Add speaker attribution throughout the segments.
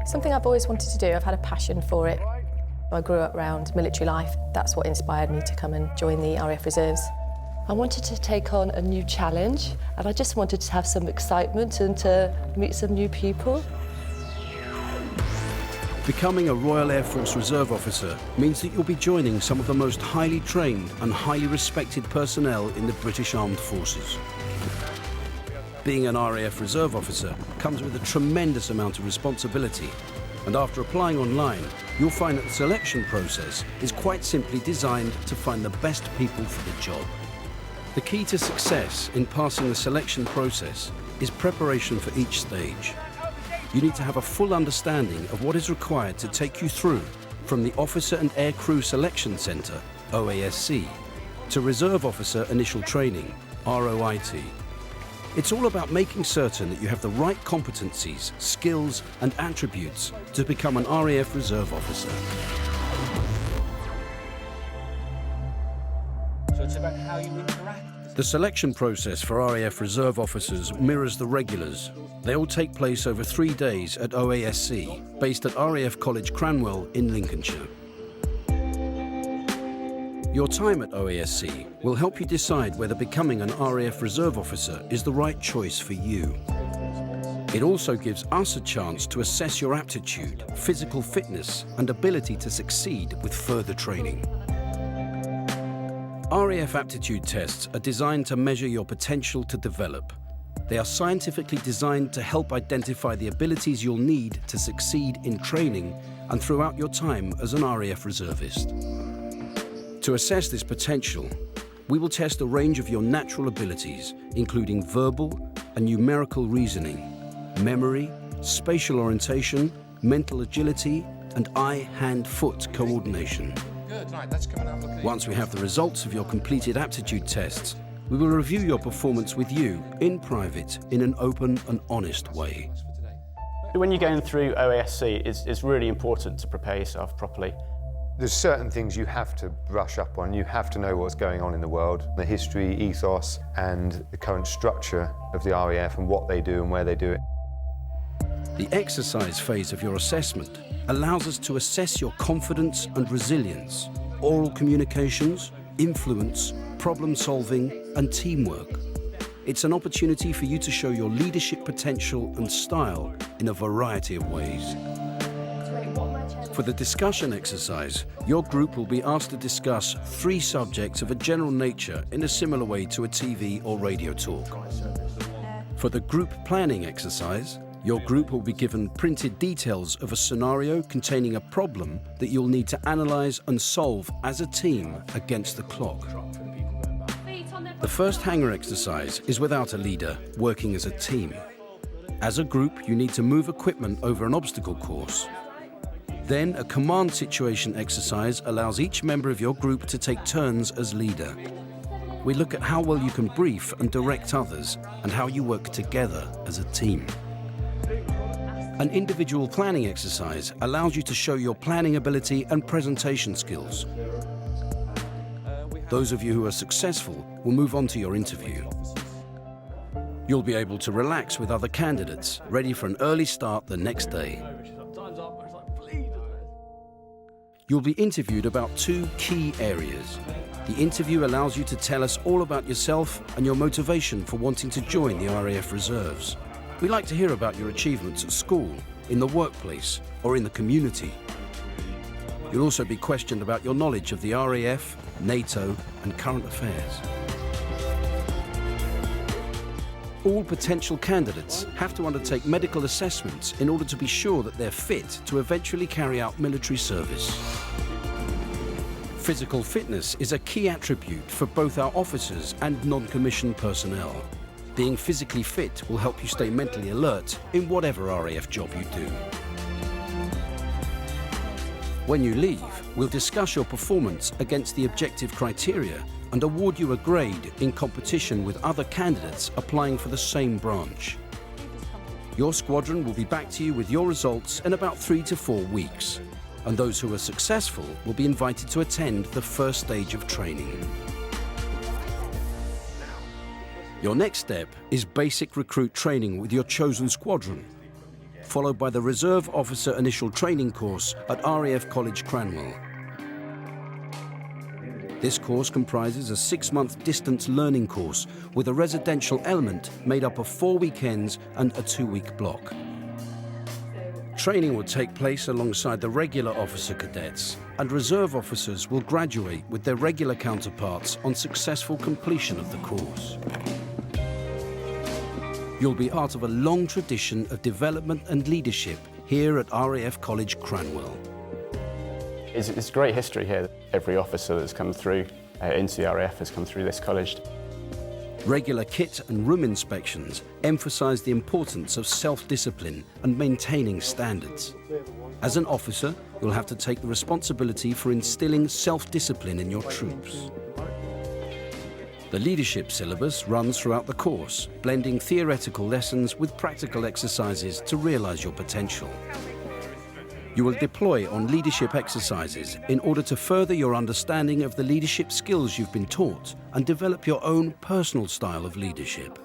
Speaker 1: Something I've always wanted to do. I've had a passion for it. I grew up around military life. That's what inspired me to come and join the RAF Reserves.
Speaker 2: I wanted to take on a new challenge, and I just wanted to have some excitement and to meet some new people.
Speaker 3: Becoming a Royal Air Force Reserve Officer means that you'll be joining some of the most highly trained and highly respected personnel in the British Armed Forces. Being an RAF Reserve Officer comes with a tremendous amount of responsibility, and after applying online, you'll find that the selection process is quite simply designed to find the best people for the job. The key to success in passing the selection process is preparation for each stage. You need to have a full understanding of what is required to take you through from the Officer and Air Crew Selection Centre, OASC, to Reserve Officer Initial Training, ROIT. It's all about making certain that you have the right competencies, skills and attributes to become an RAF Reserve Officer.
Speaker 4: So it's about how you interact.
Speaker 3: The selection process for RAF Reserve Officers mirrors the regulars. They all take place over 3 days at OASC, based at RAF College Cranwell in Lincolnshire. Your time at OASC will help you decide whether becoming an RAF Reserve Officer is the right choice for you. It also gives us a chance to assess your aptitude, physical fitness and ability to succeed with further training. RAF aptitude tests are designed to measure your potential to develop. They are scientifically designed to help identify the abilities you'll need to succeed in training and throughout your time as an RAF reservist. To assess this potential, we will test a range of your natural abilities, including verbal and numerical reasoning, memory, spatial orientation, mental agility, and eye-hand-foot coordination.
Speaker 4: Good, right, that's coming out looking.
Speaker 3: Once we have the results of your completed aptitude tests, we will review your performance with you in private in an open and honest way.
Speaker 5: When you're going through OASC, it's really important to prepare yourself properly.
Speaker 6: There's certain things you have to brush up on. You have to know what's going on in the world, the history, ethos, and the current structure of the RAF and what they do and where they do it.
Speaker 3: The exercise phase of your assessment allows us to assess your confidence and resilience, oral communications, influence, problem solving, and teamwork. It's an opportunity for you to show your leadership potential and style in a variety of ways. For the discussion exercise, your group will be asked to discuss 3 subjects of a general nature in a similar way to a TV or radio talk. For the group planning exercise, your group will be given printed details of a scenario containing a problem that you'll need to analyse and solve as a team against the clock. The first hangar exercise is without a leader, working as a team. As a group, you need to move equipment over an obstacle course. Then a command situation exercise allows each member of your group to take turns as leader. We look at how well you can brief and direct others and how you work together as a team. An individual planning exercise allows you to show your planning ability and presentation skills. Those of you who are successful will move on to your interview. You'll be able to relax with other candidates, ready for an early start the next day. You'll be interviewed about 2 key areas. The interview allows you to tell us all about yourself and your motivation for wanting to join the RAF Reserves. We like to hear about your achievements at school, in the workplace, or in the community. You'll also be questioned about your knowledge of the RAF, NATO, and current affairs. All potential candidates have to undertake medical assessments in order to be sure that they're fit to eventually carry out military service. Physical fitness is a key attribute for both our officers and non-commissioned personnel. Being physically fit will help you stay mentally alert in whatever RAF job you do. When you leave, we'll discuss your performance against the objective criteria and award you a grade in competition with other candidates applying for the same branch. Your squadron will be back to you with your results in about 3 to 4 weeks, and those who are successful will be invited to attend the first stage of training. Your next step is basic recruit training with your chosen squadron. followed by the Reserve Officer Initial Training course at RAF College Cranwell. This course comprises a 6-month distance learning course with a residential element made up of 4 weekends and a 2-week block. Training will take place alongside the regular officer cadets, and reserve officers will graduate with their regular counterparts on successful completion of the course. You'll be part of a long tradition of development and leadership here at RAF College Cranwell.
Speaker 5: It's great history here. Every officer that's come through into the RAF has come through this college.
Speaker 3: Regular kit and room inspections emphasise the importance of self-discipline and maintaining standards. As an officer, you'll have to take the responsibility for instilling self-discipline in your troops. The leadership syllabus runs throughout the course, blending theoretical lessons with practical exercises to realise your potential. You will deploy on leadership exercises in order to further your understanding of the leadership skills you've been taught and develop your own personal style of leadership.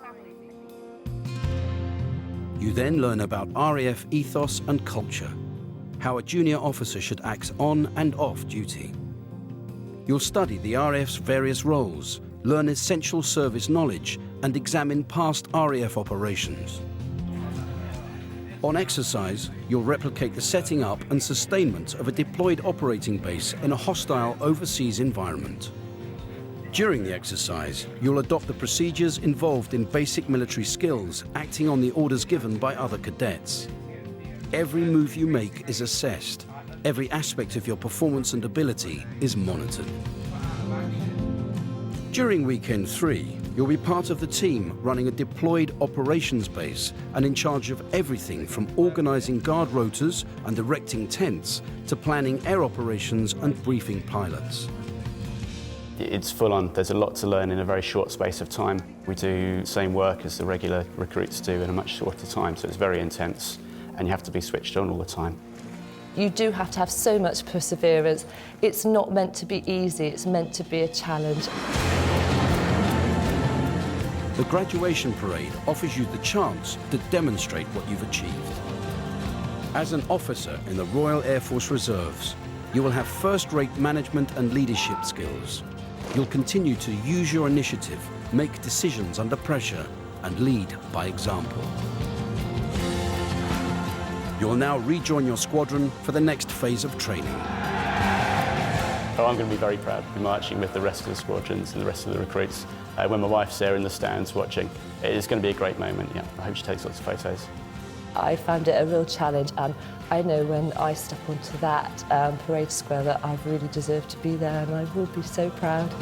Speaker 3: You then learn about RAF ethos and culture, how a junior officer should act on and off duty. You'll study the RAF's various roles, learn essential service knowledge, and examine past RAF operations. On exercise, you'll replicate the setting up and sustainment of a deployed operating base in a hostile overseas environment. During the exercise, you'll adopt the procedures involved in basic military skills, acting on the orders given by other cadets. Every move you make is assessed. Every aspect of your performance and ability is monitored. During Weekend 3, you'll be part of the team running a deployed operations base and in charge of everything from organising guard rotors and erecting tents to planning air operations and briefing pilots.
Speaker 5: It's full on. There's a lot to learn in a very short space of time. We do the same work as the regular recruits do in a much shorter time, so it's very intense and you have to be switched on all the time.
Speaker 2: You do have to have so much perseverance. It's not meant to be easy, it's meant to be a challenge.
Speaker 3: The graduation parade offers you the chance to demonstrate what you've achieved. As an officer in the Royal Air Force Reserves, you will have first-rate management and leadership skills. You'll continue to use your initiative, make decisions under pressure, and lead by example. You'll now rejoin your squadron for the next phase of training.
Speaker 5: Oh, I'm going to be very proud to be marching with the rest of the squadrons and the rest of the recruits. When my wife's there in the stands watching, it's going to be a great moment. Yeah, I hope she takes lots of photos.
Speaker 2: I found it a real challenge, and I know when I step onto that parade square that I've really deserved to be there, and I will be so proud.